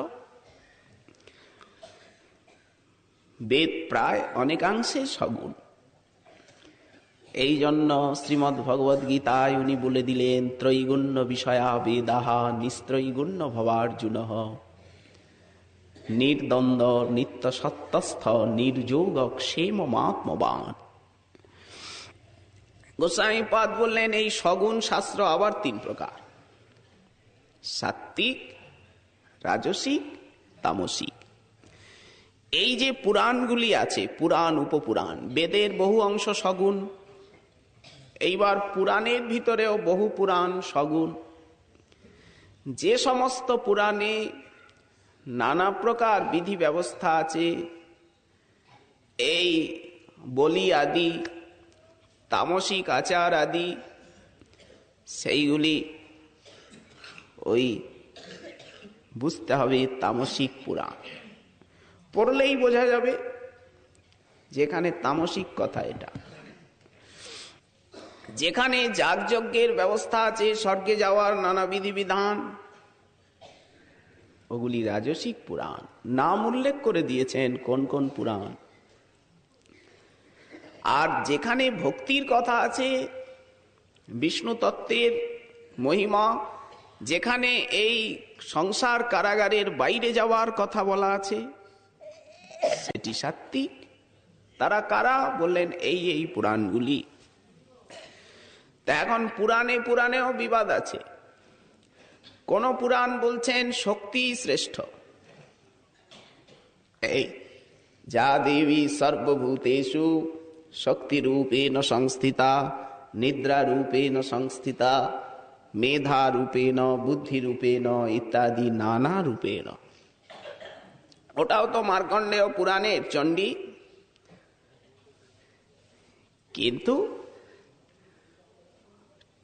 বেদ প্রায় অনেকাংশে সগুণ। এই জন্য শ্রীমদ্ ভগবদ গীতায় উনি বলে দিলেন, ত্রৈগুণ্য বিষয়া বেদাহা নিস্ত্রৈগুণ্য ভবার্জুনঃ নির্দ্বন্দ্ব নিত্য সত্যস্থ নির্যোগ ক্ষেমমাত্মবান। গোস্বামীপাদ বললেন এই সগুণ শাস্ত্র আবার 3 প্রকার: সাত্ত্বিক, রাজসিক, তামসিক। এই যে পুরাণগুলি আছে, পুরাণ উপপুরাণ, বেদের বহু অংশ সগুণ। এইবার পুরাণের ভিতরেও বহু পুরাণ সগুণ। যে সমস্ত পুরাণে নানা প্রকার বিধি ব্যবস্থা আছে, এই বলি আদি, তামসিক আচার আদি, সেইগুলি ওই বুঝতে হবে তামসিক পুরাণ। পড়লেই বোঝা যাবে যেখানে তামসিক কথা। এটা যেখানে যাগযজ্ঞের ব্যবস্থা আছে, স্বর্গে যাওয়ার নানা বিধিবিধান, ওগুলি রাজসিক পুরাণ। নাম উল্লেখ করে দিয়েছেন কোন কোন পুরাণ। আর যেখানে ভক্তির কথা আছে, বিষ্ণু তত্ত্বের মহিমা, যেখানে এই সংসার কারাগারের বাইরে যাওয়ার কথা বলা আছে, সেটি সাত্ত্বিক। তারা কারা? বললেন এই এই পুরাণগুলি। তা এখন পুরাণে পুরাণেও বিবাদ আছে। কোন পুরাণ বলছেন শক্তি শ্রেষ্ঠ, এই যা দেবী সর্বভূতেষু শক্তি রূপেণ সংস্থিতা নিদ্রা রূপেণ সংস্থিতা মেধা রূপেণ বুদ্ধি রূপেণ ইত্যাদি নানা রূপেণ। ওটাও তো মার্কণ্ডেয় পুরাণের চণ্ডী। কিন্তু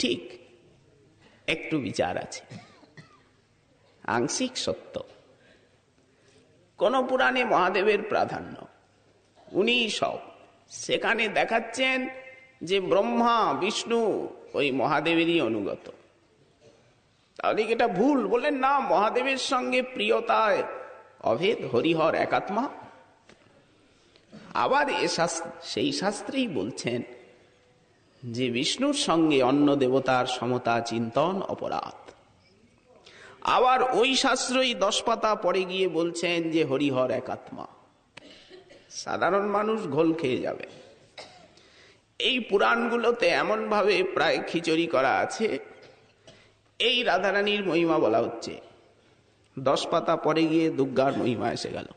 ঠিক একটু বিচার আছে, আংশিক সত্য। কোন পুরাণে মহাদেবের প্রাধান্য, উনি সব। সেখানে দেখাচ্ছেন যে ব্রহ্মা বিষ্ণু ওই মহাদেবেরই অনুগত। তাহলে এটা ভুল। বললেন না, মহাদেবের সঙ্গে প্রিয়তায় অভেদ, হরিহর একাত্মা। আবার সেই শাস্ত্রেই বলছেন যে বিষ্ণুর সঙ্গে অন্য দেবতার সমতা চিন্তন অপরাধ। আবার ওই শাস্ত্রই 10 পাতা পরে গিয়ে বলছেন যে হরিহর একাত্মা। সাধারণ মানুষ ঘোল খেয়ে যাবে। এই পুরাণগুলোতে এমন ভাবে প্রায় খিচুড়ি করা আছে। এই রাধারানীর মহিমা বলা হচ্ছে, 10 পাতা পরে গিয়ে দুর্গার মহিমা এসে গেল,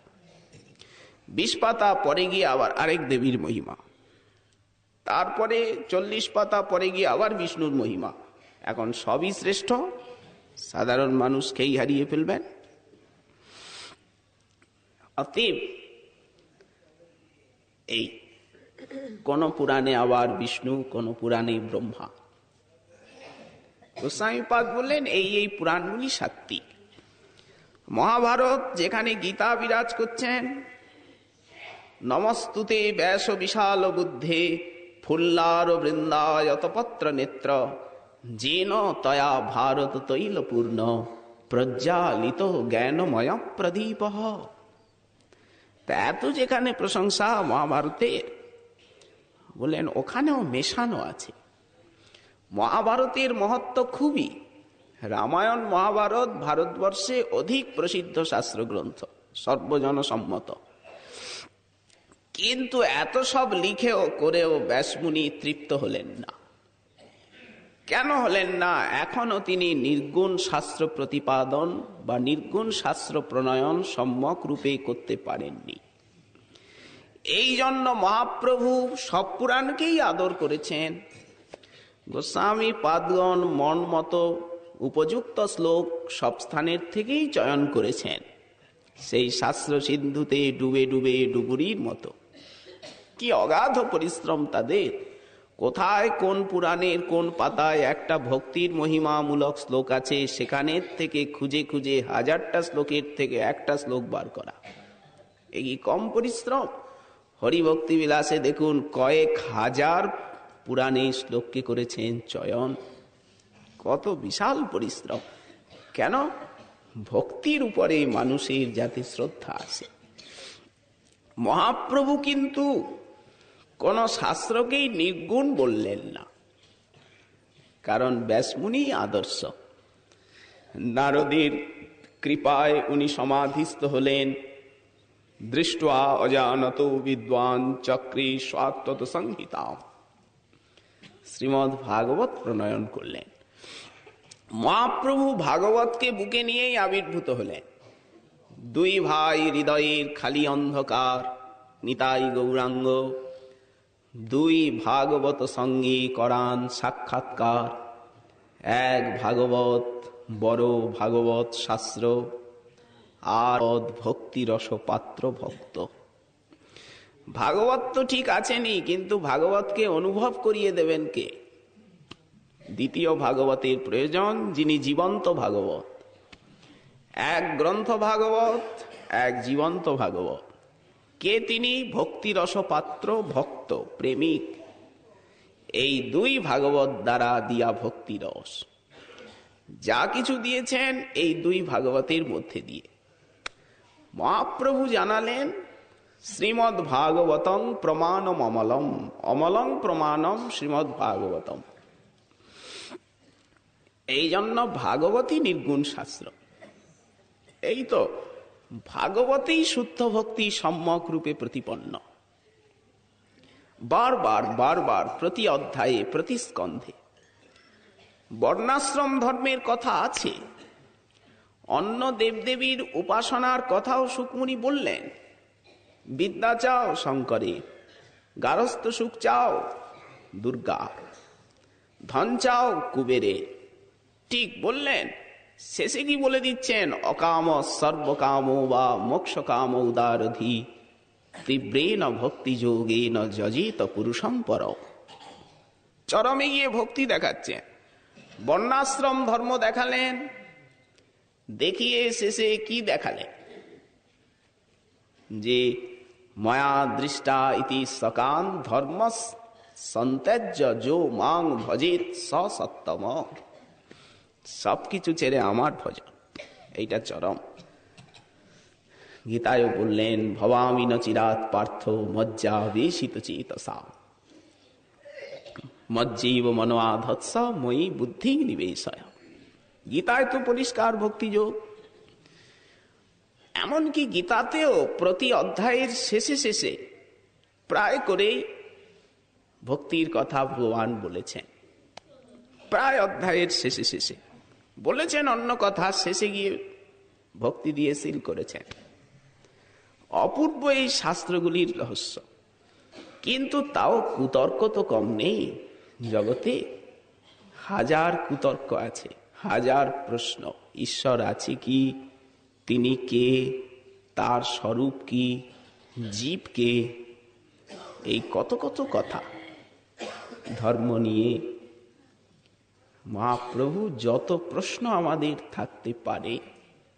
20 পাতা পরে গিয়ে আবার আরেক দেবীর মহিমা, তারপরে 40 পাতা পরে গিয়ে আবার বিষ্ণুর মহিমা। এখন সবই শ্রেষ্ঠ, সাধারণ মানুষকেই হারিয়ে ফেলবেন। অতএব এই কোন পুরাণে আবার বিষ্ণু, কোন পুরাণে ব্রহ্মা। গোস্বামীপাদ বললেন এই এই পুরাণগুলি সাত্ত্বিক। মহাভারত যেখানে গীতা বিরাজ করছেন, নমস্তুতে ব্যাস বিশাল বুদ্ধে ফুল্লার বৃন্দায়ত পত্র নেত্র যেন তয়া ভারত তৈলপূর্ণ প্রজ্বালিত জ্ঞানময় প্রদীপ। তা এত যেখানে প্রশংসা মহাভারতের, বললেন ওখানেও মেশানো আছে। মহাভারতের মহত্ব খুবই। রামায়ণ মহাভারত ভারতবর্ষে অধিক প্রসিদ্ধ শাস্ত্রগ্রন্থ, সর্বজনসম্মত। কিন্তু এত সব লিখেও করেও ব্যাসমুনি তৃপ্ত হলেন না। কেন হলেন না? এখনো তিনি নির্গুণ শাস্ত্র প্রতিপাদন বা নির্গুণ শাস্ত্র প্রণয়ন সম্যক রূপে করতে পারেননি। এই জন্য মহাপ্রভু সব পুরাণকেই আদর করেছেন। গোস্বামী পাদগণ মন মতো উপযুক্ত শ্লোক সব স্থানের থেকেই চয়ন করেছেন, সেই শাস্ত্র সিন্ধুতে ডুবে ডুবে ডুবুরির মতো। কি অগাধ পরিশ্রম তাদের! কোথায় কোন পুরাণের কোন পাতায় একটা ভক্তির মহিমামূলক শ্লোক আছে, সেখানের থেকে খুঁজে খুঁজে হাজারটা শ্লোকের থেকে একটা শ্লোক বার করা এই কি কম পরিশ্রম? হরিভক্তি বিলাসে দেখুন কয়েক হাজার পুরাণের শ্লোককে করেছেন চয়ন। কত বিশাল পরিশ্রম! কেন? ভক্তির উপরে মানুষের যাতে শ্রদ্ধা আসে। মহাপ্রভু কিন্তু কোন শাস্ত্রকেই নির্গুণ বললেন না, কারণ ব্যাসমুনি আদর্শ। নারদের কৃপায় উনি সমাধিস্থ হলেন। দৃষ্টা অজানত বিদ্বান চক্রে স্বাত্তত সংহিতা, শ্রীমদ্ ভাগবত প্রণয়ন করলেন। মহাপ্রভু ভাগবতকে বুকে নিয়েই আবির্ভূত হলেন। দুই ভাই হৃদয়ের খালি অন্ধকার, নিতাই গৌরাঙ্গ, দুই ভাগবত সঙ্গে করান সাক্ষাৎকার। এক ভাগবত, বড় ভাগবত শাস্ত্র, আর ভক্তিরস পাত্র ভক্ত। ভাগবত তো ঠিক আছেনি, কিন্তু ভাগবতকে অনুভব করিয়ে দেবেন কে? দ্বিতীয় ভাগবতের প্রয়োজন, যিনি জীবন্ত ভাগবত। এক গ্রন্থ ভাগবত, এক জীবন্ত ভাগবত। কে তিনি? ভক্তিরস পাত্র ভক্ত প্রেমিক। এই দুই ভাগবত দ্বারা দিয়া ভক্তিরস যা কিছু দিয়েছেন এই দুই ভাগবতের মধ্যে দিয়ে। মহাপ্রভু জানালেন শ্রীমদ্ ভাগবতং প্রমাণম অমলম, অমলং প্রমাণম শ্রীমদ্ ভাগবতম। এই জন্য ভাগবতী নির্গুণ শাস্ত্র। এই তো ভাগবতেই শুদ্ধ ভক্তি সম্যক রূপে প্রতিপন্ন। বারবার বারবার প্রতি অধ্যায়ে প্রতি স্কন্ধে বর্ণাশ্রম ধর্মের কথা আছে, অন্য দেবদেবীর উপাসনার কথাও সুকমুনি বললেন। বিদ্যা চাও শঙ্করের, গারস্থ সুখ চাও দুর্গা, ধন চাও কুবেরের। ঠিক বললেন। শেষে কি বলে দিচ্ছেন? অকাম সর্বকাম বা মোক্ষ কাম উদারধি তীব্রেণ ভক্তি যোগেন যজিত পুরুষম পর। চরমে গিয়ে ভক্তি দেখাচ্ছেন। বর্ণাশ্রম ধর্ম দেখালেন, দেখিয়ে শেষে কি দেখালেন? যে মায়া দৃষ্টা ইতি সকান ধর্ম সন্ত্যাজ্য যো মাং ভজিত স সত্তম। সবকিছু ছেড়ে আমার ভজন, এইটা চরম। গীতায় বললেন ভবামি ন চিরাত পার্থ মজ্জা বেশিত চেতসা মজ্জীব মনোয়াধৎস মই বুদ্ধি নিবেশয়। গীতায় তো পরিষ্কার ভক্তিযোগ। এমনকি গীতাতেও প্রতি অধ্যায়ের শেষে শেষে প্রায় করেই ভক্তির কথা ভগবান বলেছেন। প্রায় অধ্যায়ের শেষে শেষে বলেছেন অন্য কথা, শেষে গিয়ে ভক্তি দিয়ে সিল করেছেন। অপূর্ব এই শাস্ত্রগুলির রহস্য। কিন্তু তাও কুতর্ক তো কম নেই জগতে। হাজার কুতর্ক আছে, হাজার প্রশ্ন। ঈশ্বর আছে কি? তিনি কে? তার স্বরূপ কি? জীব কে? এই কত কত কথা ধর্ম নিয়ে। মহাপ্রভু যত প্রশ্ন আমাদের থাকতে পারে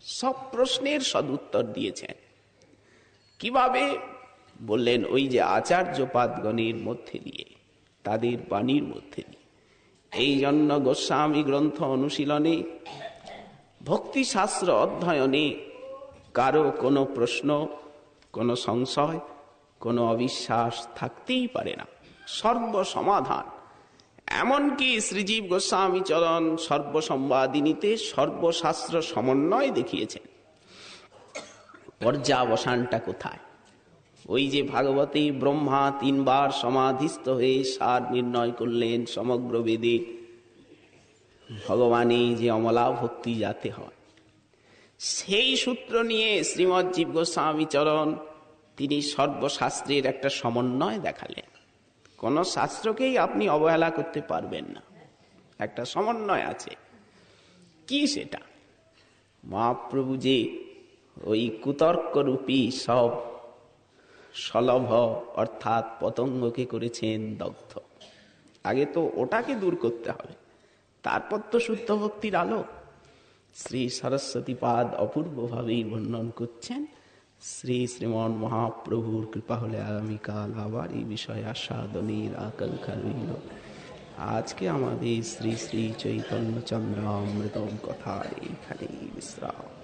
সব প্রশ্নের সদুত্তর দিয়েছেন। কিভাবে? বললেন ওই যে আচার্যপাদগণের মধ্যে দিয়ে, তাদের বাণীর মধ্যে দিয়ে। এই জন্য গোস্বামী গ্রন্থ অনুশীলনে, ভক্তি শাস্ত্র অধ্যয়নে কারো কোনো প্রশ্ন, কোনো সংশয়, কোনো অবিশ্বাস থাকতেই পারে না। সর্বসমাধান। এমনকি শ্রীজীব গোস্বামী চরণ সর্বসম্বাদিনীতে সর্বশাস্ত্র সমন্বয় দেখিয়েছেন। পর্যাবসানটা কোথায়? ওই যে ভাগবতী ব্রহ্মা তিনবার সমাধিস্থ হয়ে সার নির্ণয় করলেন সমগ্র বেদে, ভগবানই যে অমলা ভক্তি যাতে হয়, সেই সূত্র নিয়ে শ্রীমৎ জীব গোস্বামী চরণ তিনি সর্বশাস্ত্রের একটা সমন্বয় দেখালেন। কোন শাস্ত্রকেই আপনি অবহেলা করতে পারবেন না, একটা সমন্বয় আছে। কি সেটা? মহাপ্রভু যে ওই কুতর্করূপী সব সলভ অর্থাৎ পতঙ্গকে করেছেন দগ্ধ। আগে তো ওটাকে দূর করতে হবে, তারপর তো শুদ্ধ ভক্তির আলো। শ্রী সরস্বতী পাদ অপূর্বভাবেই বর্ণন করছেন। শ্রীমন মহাপ্রভুর কৃপা হলে আগামীকাল আবার এই বিষয়ে আস্বাদনের আকাঙ্ক্ষা রইল। আজকে আমাদের শ্রী শ্রী চৈতন্য চন্দ্রামৃতম কথা এইখানেই বিশ্রাম।